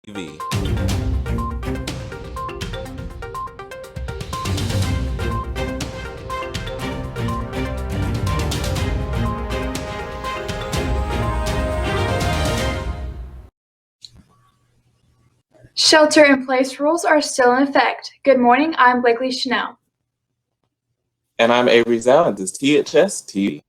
TV. Shelter-in-place rules are still in effect. Good morning, I'm Blakely Chanel. And I'm Avery Zhao, and this is THS TV.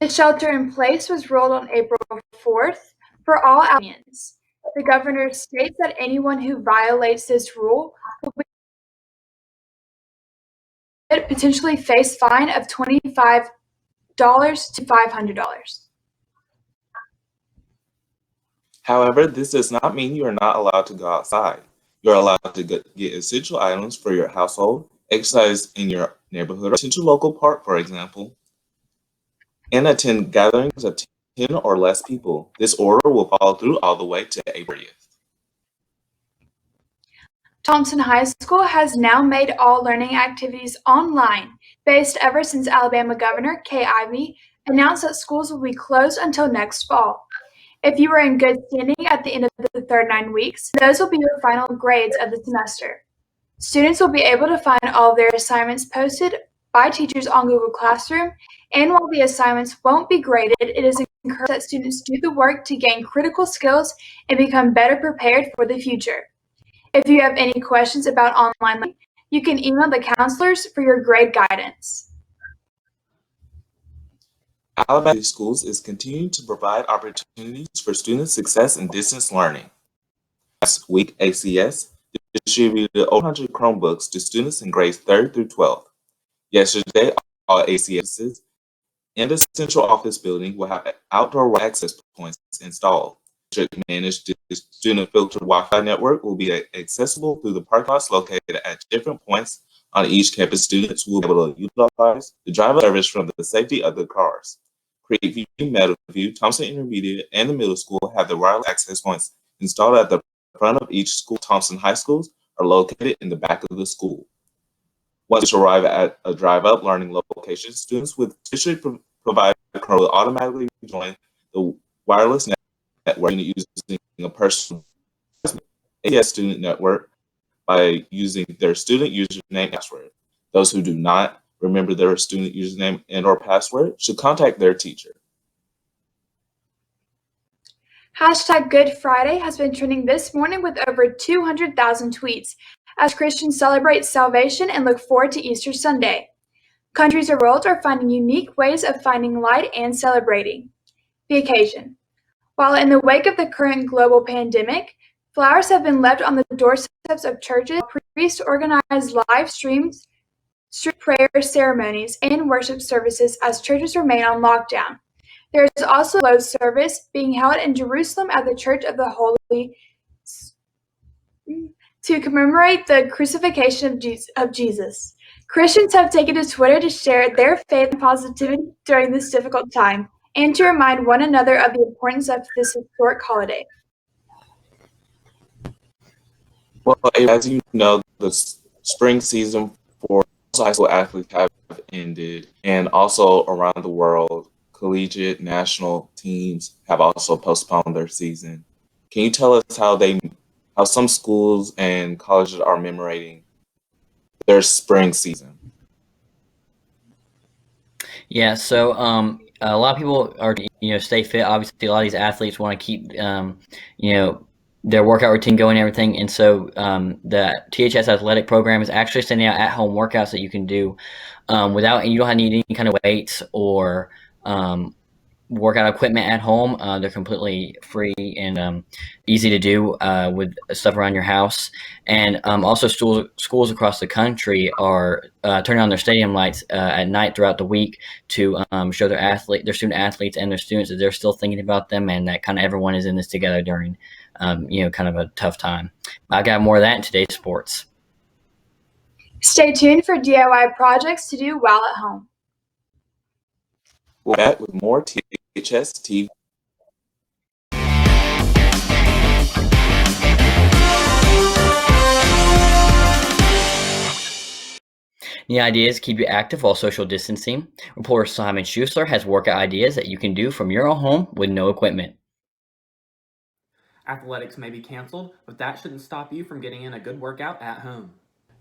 The shelter-in-place was rolled on April 4th for all aliens. The governor states that anyone who violates this rule will potentially face a fine of $25 to $500. However, this does not mean you are not allowed to go outside. You're allowed to get essential items for your household, exercise in your neighborhood or essential local park, for example, and attend gatherings of 10 or less people. This order will follow through all the way to April 30th. Thompson High School has now made all learning activities online, based ever since Alabama Governor Kay Ivey announced that schools will be closed until next fall. If you are in good standing at the end of the third 9 weeks, those will be your final grades of the semester. Students will be able to find all of their assignments posted by teachers on Google Classroom, and while the assignments won't be graded, it is encouraged that students do the work to gain critical skills and become better prepared for the future. If you have any questions about online learning, you can email the counselors for your grade guidance. Alabama Schools is continuing to provide opportunities for student success in distance learning. Last week, ACS distributed over 100 Chromebooks to students in grades 3rd through 12th. Yesterday, all ACSs in the central office building will have outdoor access points installed. District-managed student-filtered Wi-Fi network will be accessible through the parking lots located at different points on each campus. Students will be able to utilize the driver service from the safety of the cars. Creekview, Meadowview, Thompson Intermediate, and the middle school have the wireless access points installed at the front of each school. Thompson High Schools are located in the back of the school. Once you arrive at a drive-up learning location, students with district provided Chrome will automatically join the wireless network using a personal AS student network by using their student username and password. Those who do not remember their student username and or password should contact their teacher. Hashtag Good Friday has been trending this morning with over 200,000 tweets as Christians celebrate salvation and look forward to Easter Sunday. Countries around the world are finding unique ways of finding light and celebrating the occasion. While in the wake of the current global pandemic, flowers have been left on the doorsteps of churches, priests organize live streams, street prayer ceremonies, and worship services as churches remain on lockdown. There is also a closed service being held in Jerusalem at the Church of the Holy to commemorate the crucifixion of Jesus. Christians have taken to Twitter to share their faith and positivity during this difficult time and to remind one another of the importance of this historic holiday. Well, as you know, the spring season for high school athletes have ended, and also around the world, collegiate national teams have also postponed their season. Can you tell us how some schools and colleges are commemorating their spring season? Yeah, so a lot of people are stay fit. Obviously, a lot of these athletes want to keep their workout routine going and everything. And so the THS athletic program is actually sending out at-home workouts that you can do without, and you don't need any kind of weights or workout equipment at home. They're completely free and easy to do with stuff around your house. And also schools across the country are turning on their stadium lights at night throughout the week to show their student athletes and their students that they're still thinking about them and that kind of everyone is in this together during kind of a tough time. I got more of that in today's sports. Stay tuned for DIY projects to do while at home. We're back with more THS TV. The idea is to keep you active while social distancing. Reporter Simon Schussler has workout ideas that you can do from your own home with no equipment. Athletics may be canceled, but that shouldn't stop you from getting in a good workout at home.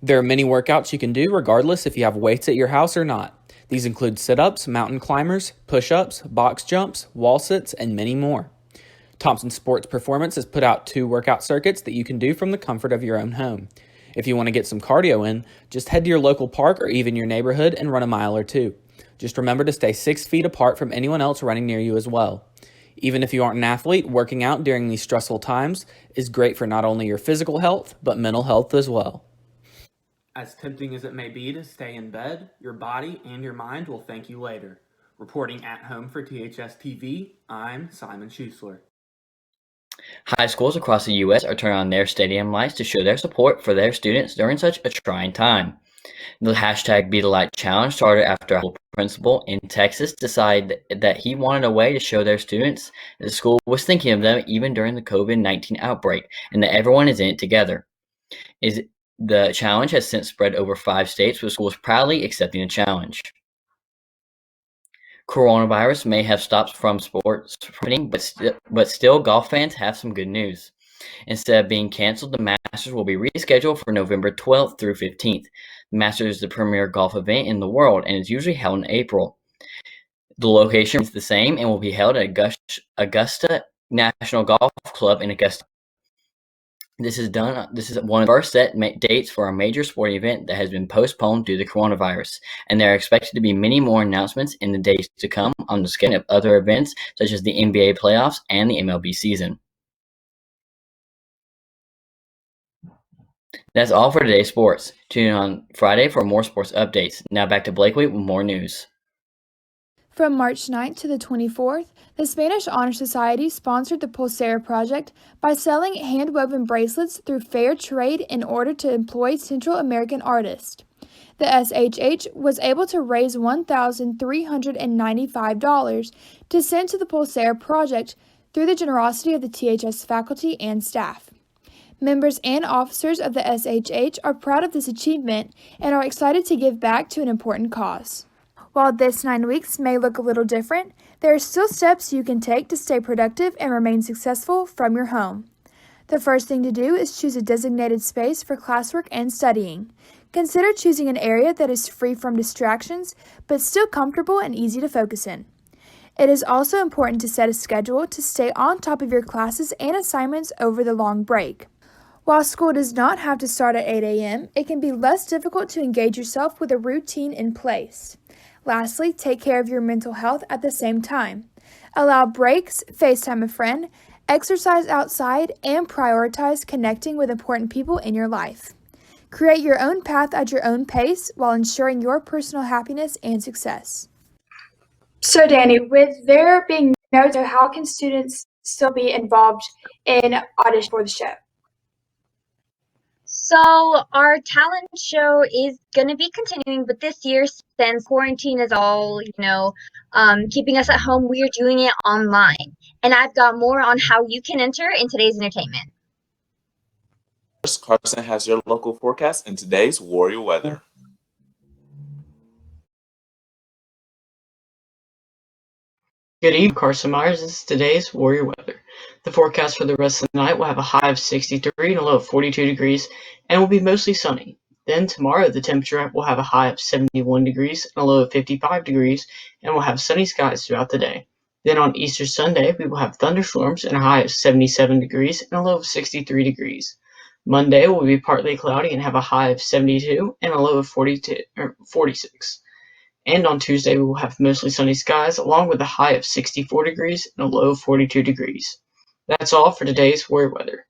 There are many workouts you can do regardless if you have weights at your house or not. These include sit-ups, mountain climbers, push-ups, box jumps, wall sits, and many more. Thompson Sports Performance has put out 2 workout circuits that you can do from the comfort of your own home. If you want to get some cardio in, just head to your local park or even your neighborhood and run a mile or 2. Just remember to stay 6 feet apart from anyone else running near you as well. Even if you aren't an athlete, working out during these stressful times is great for not only your physical health, but mental health as well. As tempting as it may be to stay in bed, your body and your mind will thank you later. Reporting at home for THS TV, I'm Simon Schuessler. High schools across the U.S. are turning on their stadium lights to show their support for their students during such a trying time. The hashtag Be the Light challenge started after a principal in Texas decided that he wanted a way to show their students that the school was thinking of them even during the COVID-19 outbreak and that everyone is in it together. The challenge has since spread over 5 states, with schools proudly accepting the challenge. Coronavirus may have stopped from sports happening, but still golf fans have some good news. Instead of being canceled, the Masters will be rescheduled for November 12th through 15th. The Masters is the premier golf event in the world and is usually held in April. The location is the same and will be held at Augusta National Golf Club in Augusta. This is one of the first set dates for a major sporting event that has been postponed due to coronavirus, and there are expected to be many more announcements in the days to come on the schedule of other events such as the NBA playoffs and the MLB season. That's all for today's sports. Tune in on Friday for more sports updates. Now back to Blakely with more news. From March 9th to the 24th, the Spanish Honor Society sponsored the Pulsera project by selling hand-woven bracelets through fair trade in order to employ Central American artists. The SHH was able to raise $1,395 to send to the Pulsera project through the generosity of the THS faculty and staff. Members and officers of the SHH are proud of this achievement and are excited to give back to an important cause. While this 9 weeks may look a little different, there are still steps you can take to stay productive and remain successful from your home. The first thing to do is choose a designated space for classwork and studying. Consider choosing an area that is free from distractions, but still comfortable and easy to focus in. It is also important to set a schedule to stay on top of your classes and assignments over the long break. While school does not have to start at 8 a.m., it can be less difficult to engage yourself with a routine in place. Lastly, take care of your mental health at the same time. Allow breaks, FaceTime a friend, exercise outside, and prioritize connecting with important people in your life. Create your own path at your own pace while ensuring your personal happiness and success. So, Danny, with there being no, how can students still be involved in audition for the show? So our talent show is going to be continuing, but this year, since quarantine is all, keeping us at home, we are doing it online. And I've got more on how you can enter in today's entertainment. First, Carson has your local forecast and today's Warrior weather. Good evening, Carson Myers. This is today's Warrior weather. The forecast for the rest of the night will have a high of 63 and a low of 42 degrees, and will be mostly sunny. Then tomorrow, the temperature will have a high of 71 degrees and a low of 55 degrees, and will have sunny skies throughout the day. Then on Easter Sunday, we will have thunderstorms and a high of 77 degrees and a low of 63 degrees. Monday will be partly cloudy and have a high of 72 and a low of 46. And on Tuesday, we will have mostly sunny skies, along with a high of 64 degrees and a low of 42 degrees. That's all for today's Warrior weather.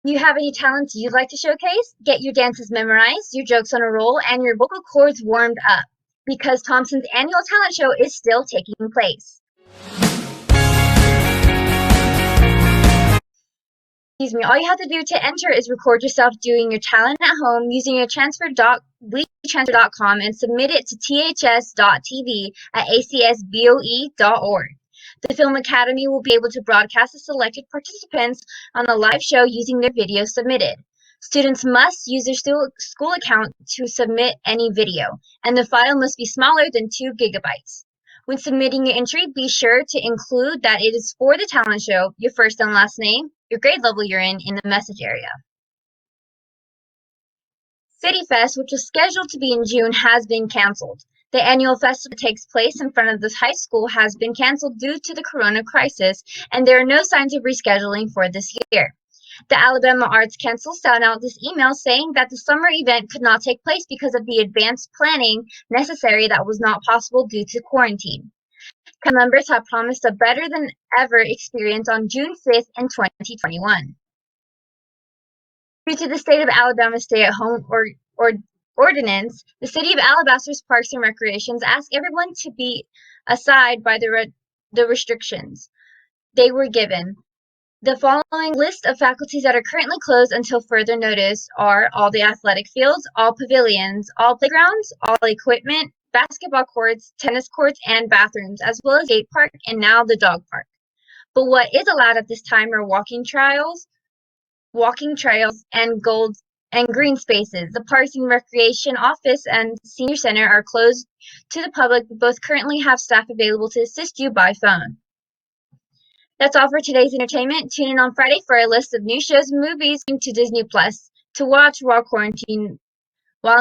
You have any talents you'd like to showcase? Get your dances memorized, your jokes on a roll, and your vocal cords warmed up. because Thompson's annual talent show is still taking place. Excuse me, all you have to do to enter is record yourself doing your talent at home using your weeklytransfer.com and submit it to THS.TV at acsboe.org. The Film Academy will be able to broadcast the selected participants on the live show using their video submitted. Students must use their school account to submit any video, and the file must be smaller than 2 gigabytes. When submitting your entry, be sure to include that it is for the talent show, your first and last name, your grade level you're in the message area. City Fest, which was scheduled to be in June, has been canceled. The annual festival that takes place in front of this high school has been canceled due to the corona crisis, and there are no signs of rescheduling for this year. The Alabama Arts Council sent out this email saying that the summer event could not take place because of the advanced planning necessary that was not possible due to quarantine. Members have promised a better than ever experience on June 5th in 2021. Due to the state of Alabama stay-at-home ordinance, the City of Alabaster's Parks and Recreations asked everyone to be aside by the restrictions they were given. The following list of faculties that are currently closed until further notice are all the athletic fields, all pavilions, all playgrounds, all equipment, basketball courts, tennis courts, and bathrooms, as well as skate park and now the dog park. But what is allowed at this time are walking trails, and green spaces. The Parks and Recreation Office and Senior Center are closed to the public, but both currently have staff available to assist you by phone. That's all for today's entertainment. Tune in on Friday for a list of new shows and movies to Disney Plus to watch while in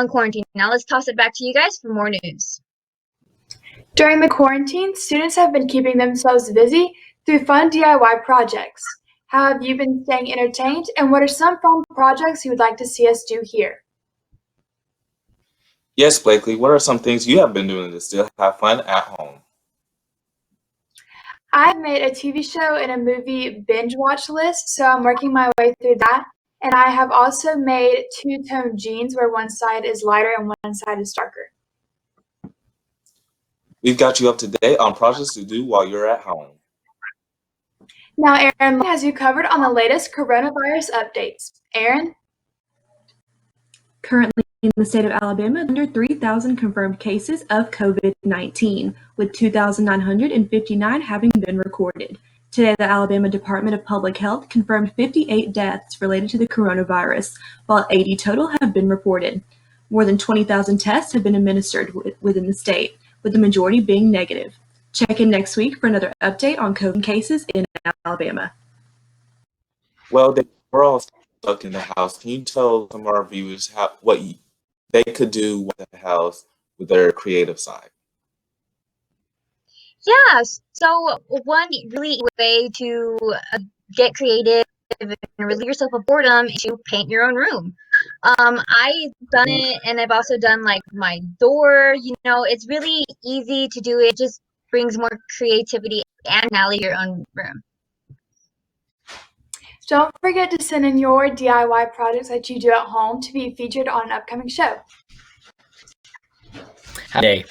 quarantine. Now let's toss it back to you guys for more news. During the quarantine, students have been keeping themselves busy through fun DIY projects. How have you been staying entertained, and what are some fun projects you would like to see us do here? Yes, Blakely, what are some things you have been doing to still have fun at home? I've made a TV show and a movie binge watch list, so I'm working my way through that. And I have also made two-tone jeans where one side is lighter and one side is darker. We've got you up to date on projects to do while you're at home. Now, Aaron has you covered on the latest coronavirus updates. Aaron? Currently in the state of Alabama, under 3,000 confirmed cases of COVID-19, with 2,959 having been recorded. Today, the Alabama Department of Public Health confirmed 58 deaths related to the coronavirus, while 80 total have been reported. More than 20,000 tests have been administered within the state, with the majority being negative. Check in next week for another update on COVID cases in Alabama. Well, we're all stuck in the house. Can you tell some of our viewers what they could do with the house with their creative side? Yeah, so one really way to get creative and relieve yourself of boredom is to paint your own room. I've done it, and I've also done like my door. It's really easy to do. It just brings more creativity and personality to your own room. Don't forget to send in your DIY projects that you do at home to be featured on an upcoming show. Day.